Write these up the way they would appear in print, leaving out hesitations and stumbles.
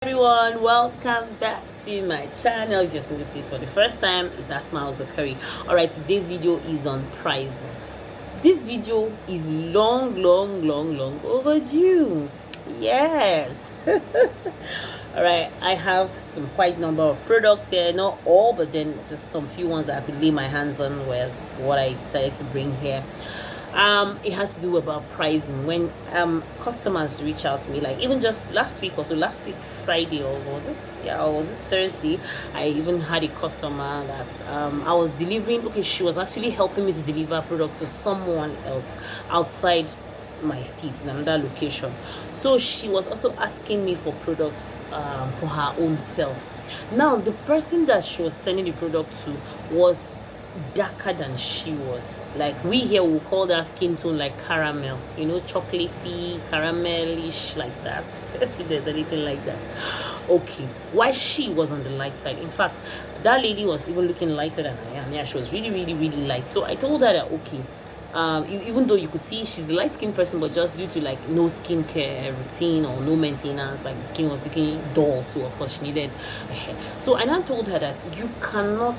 Everyone, welcome back to my channel. If you're seeing this for the first time, it's Asma Zakari. Alright, today's video is on price. This video is long overdue. Yes. Alright, I have some quite number of products here, not all, but then just some few ones that I could lay my hands on, was what I decided to bring here. It has to do about pricing. When customers reach out to me, like even just last week Friday, or was it, or was it Thursday, I even had a customer that I was delivering. Okay, she was actually helping me to deliver products to someone else outside my state in another location. So she was also asking me for products for her own self. Now the person that she was sending the product to was darker than she was. Like, we here will call that skin tone like caramel, chocolatey, caramelish, like that. If there's anything like that. Okay, why she was on the light side. In fact, that lady was even looking lighter than I am. Yeah, she was really light. So I told her that, okay, even though you could see she's a light skinned person, but just due to like no skincare routine or no maintenance, like the skin was looking dull, so of course she needed hair. So I now told her that you cannot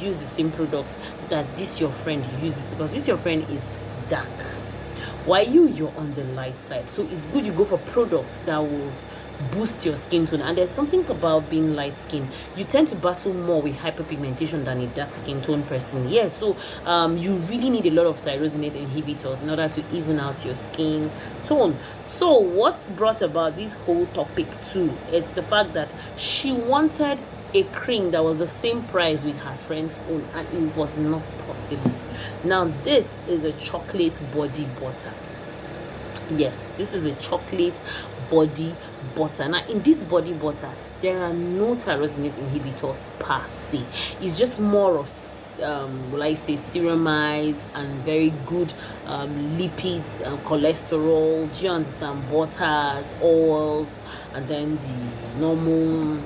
use the same products that this your friend uses, because this your friend is dark, while you're on the light side. So it's good you go for products that will boost your skin tone. And there's something about being light skin, you tend to battle more with hyperpigmentation than a dark skin tone person. Yes, so you really need a lot of tyrosinase inhibitors in order to even out your skin tone. So what's brought about this whole topic too, it's the fact that she wanted a cream that was the same price with her friend's own, and it was not possible. Now this is a chocolate body butter. Yes, this is a chocolate body butter. Now in this body butter, there are no tyrosinase inhibitors per se. It's just more of will I say ceramides and very good lipids and cholesterol. Do you understand? Butters, oils, and then the normal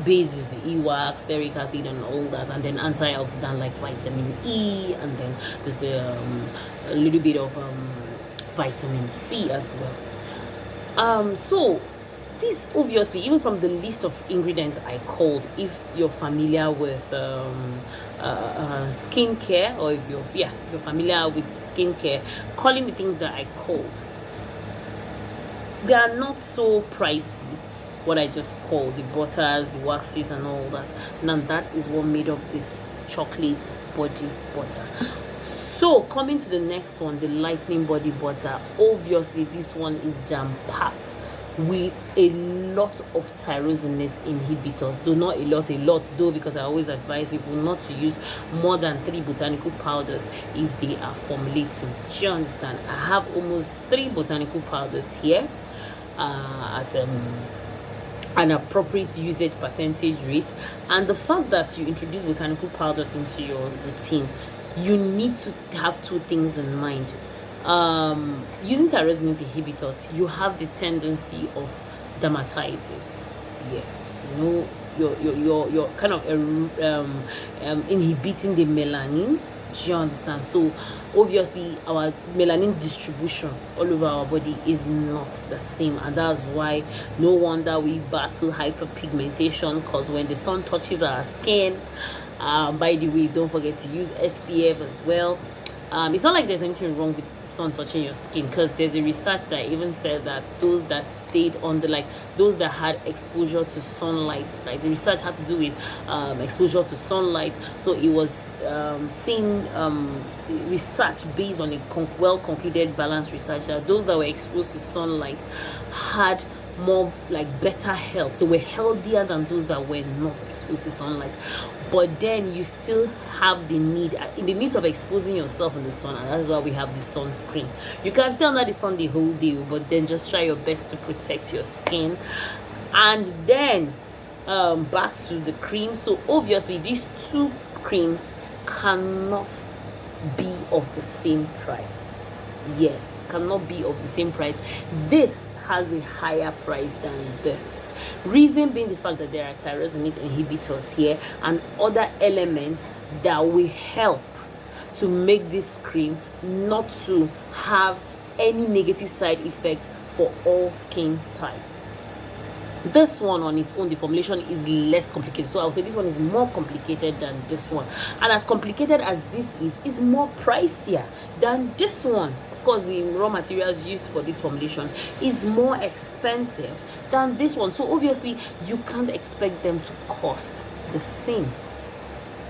bases, the wax, stearic acid, and all that, and then antioxidant like vitamin E, and then there's a little bit of vitamin C as well. So this, obviously, even from the list of ingredients I called, if you're familiar with skincare, or if you're familiar with skincare, calling the things that I called, they are not so pricey. What I just called, the butters, the waxes, and all that. Now that is what made up this chocolate body butter. So coming to the next one, the lightening body butter. Obviously this one is jam-packed with a lot of tyrosinase inhibitors, though not a lot though, because I always advise people not to use more than 3 botanical powders if they are formulating. Do you understand? I have almost 3 botanical powders here at an appropriate usage percentage rate. And the fact that you introduce botanical powders into your routine, you need to have 2 things in mind. Using tyrosinase inhibitors, you have the tendency of dermatitis. Yes, you're kind of inhibiting the melanin. Do you understand? So obviously our melanin distribution all over our body is not the same, and that's why no wonder we battle hyperpigmentation, because when the sun touches our skin, by the way, don't forget to use SPF as well. It's not like there's anything wrong with the sun touching your skin, because there's a research that even said that those that stayed on those that had exposure to sunlight, like the research had to do with exposure to sunlight. So it was seeing research based on a well concluded balanced research that those that were exposed to sunlight had more better health, so we're healthier than those that were not exposed to sunlight. But then you still have the need, in the midst of exposing yourself in the sun, and that's why we have the sunscreen. You can stay under the sun the whole day, but then just try your best to protect your skin. And then back to the cream. So obviously these 2 creams cannot be of the same price. Yes, cannot be of the same price. This has a higher price than this. Reason being the fact that there are tyrosinase inhibitors here and other elements that will help to make this cream not to have any negative side effect for all skin types. This one on its own, the formulation is less complicated, so I would say this one is more complicated than this one, and as complicated as this is more pricier than this one. Of course, the raw materials used for this formulation is more expensive than this one, so obviously you can't expect them to cost the same.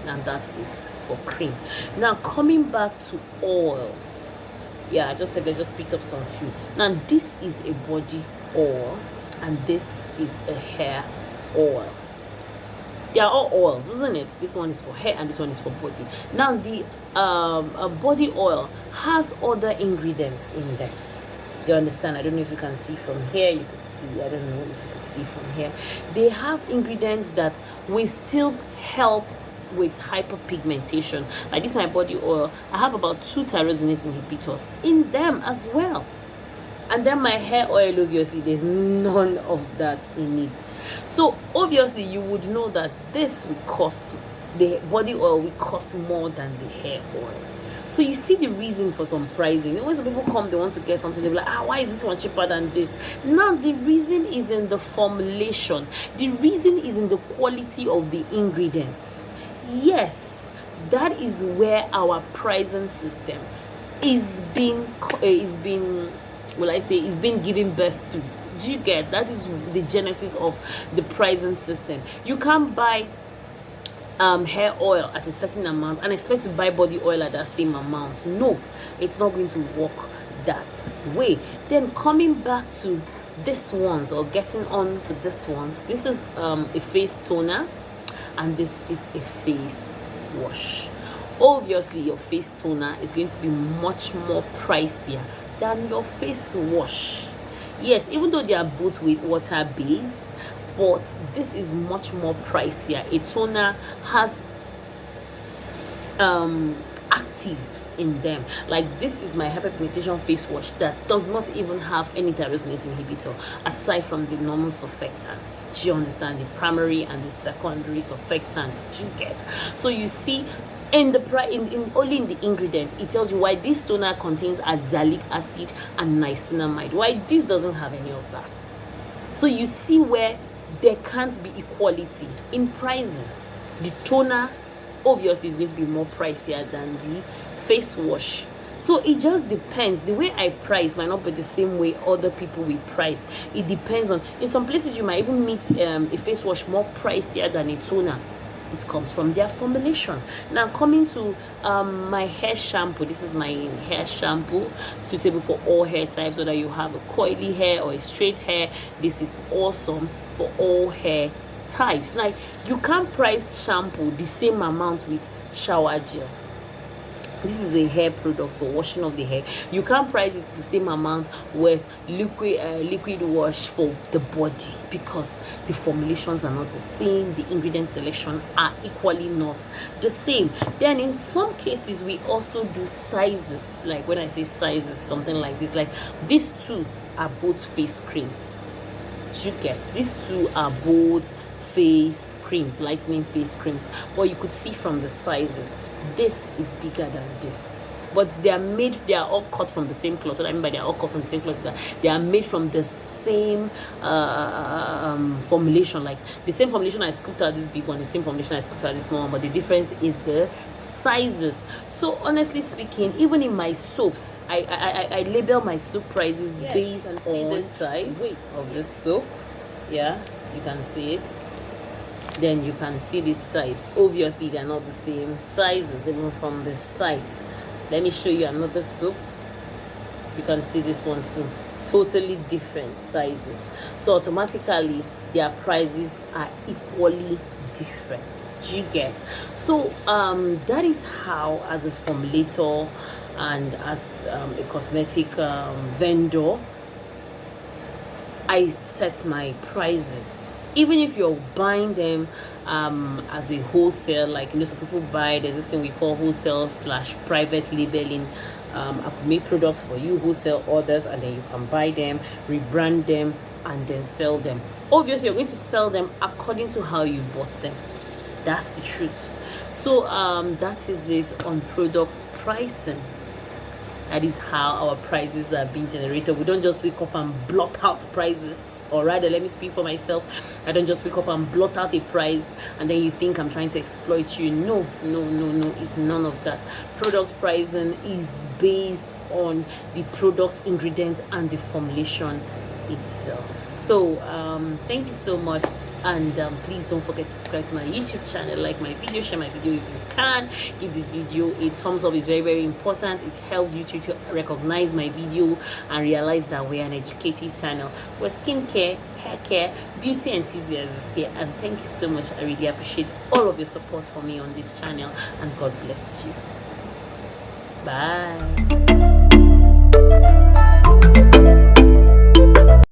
And that is for cream. Now coming back to oils, yeah, I just picked up some few. Now this is a body oil and this is a hair oil. They are all oils, isn't it? This one is for hair and this one is for body. Now the body oil has other ingredients in there. You understand? I don't know if you can see from here. You can see, I don't know if you can see from here. They have ingredients that will still help with hyperpigmentation. Like this, my body oil, I have about 2 tyrosine inhibitors in them as well. And then my hair oil, obviously there's none of that in it. So obviously you would know that this will cost, the body oil will cost more than the hair oil. So you see the reason for some pricing. When some people come, they want to get something, they're like, why is this one cheaper than this? Now the reason is in the formulation. The reason is in the quality of the ingredients. Yes, that is where our pricing system is being given birth to. Do you get? That is the genesis of the pricing system. You can't buy hair oil at a certain amount and expect to buy body oil at that same amount. No, it's not going to work that way. Then coming back to this ones, or getting on to this ones, this is a face toner and this is a face wash. Obviously your face toner is going to be much more pricier than your face wash. Yes, even though they are both with water base, but this is much more pricier. A toner has actives in them. Like this is my hyperpigmentation face wash that does not even have any tyrosine inhibitor aside from the normal surfactants. Do you understand? The primary and the secondary surfactants. Do you get? So you see, in the only in the ingredients, it tells you why this toner contains azelaic acid and niacinamide, why this doesn't have any of that. So you see where there can't be equality in pricing. The toner obviously is going to be more pricier than the face wash. So it just depends. The way I price might not be the same way other people will price. It depends on, in some places you might even meet a face wash more pricier than a toner. It comes from their formulation. Now coming to my hair shampoo. This is my hair shampoo, suitable for all hair types, whether you have a coily hair or a straight hair. This is awesome for all hair types. Like you can't price shampoo the same amount with shower gel. This is a hair product for washing of the hair. You can't price it the same amount with liquid wash for the body, because the formulations are not the same, the ingredient selection are equally not the same. Then in some cases we also do sizes. Like when I say sizes, something like this, like these two are both face creams. You get, these two are both face creams, lightening face creams, but you could see from the sizes, this is bigger than this, but they are all cut from the same cloth. What I mean by they are all cut from the same cloth is that they are made from the same formulation. Like the same formulation I scooped out this big one, the same formulation I scooped out this small one, but the difference is the sizes. So honestly speaking, even in my soaps, I label my soap prices based on the size of the soap. Yeah, you can see it. Then you can see this size. Obviously they are not the same sizes even from the site. Let me show you another soap. You can see this one too, totally different sizes. So automatically their prices are equally different. Do you get? So that is how, as a formulator and as a cosmetic vendor, I set my prices. Even if you're buying them as a wholesale, like some people buy, there's this thing we call wholesale / private labeling. I could make products for you, wholesale orders, and then you can buy them, rebrand them, and then sell them. Obviously you're going to sell them according to how you bought them. That's the truth. So that is it on product pricing. That is how our prices are being generated. We don't just wake up and block out prices. or rather let me speak for myself. I don't just wake up and blot out a price and then you think I'm trying to exploit you. No, it's none of that. Product pricing is based on the product, ingredients, and the formulation itself. So thank you so much, and please don't forget to subscribe to my YouTube channel, like my video, share my video if you can, give this video a thumbs up. It's very, very important. It helps YouTube to recognize my video and realize that we're an educative channel. We're skincare, hair care, beauty enthusiasts here, and thank you so much. I really appreciate all of your support for me on this channel, and God bless you. Bye.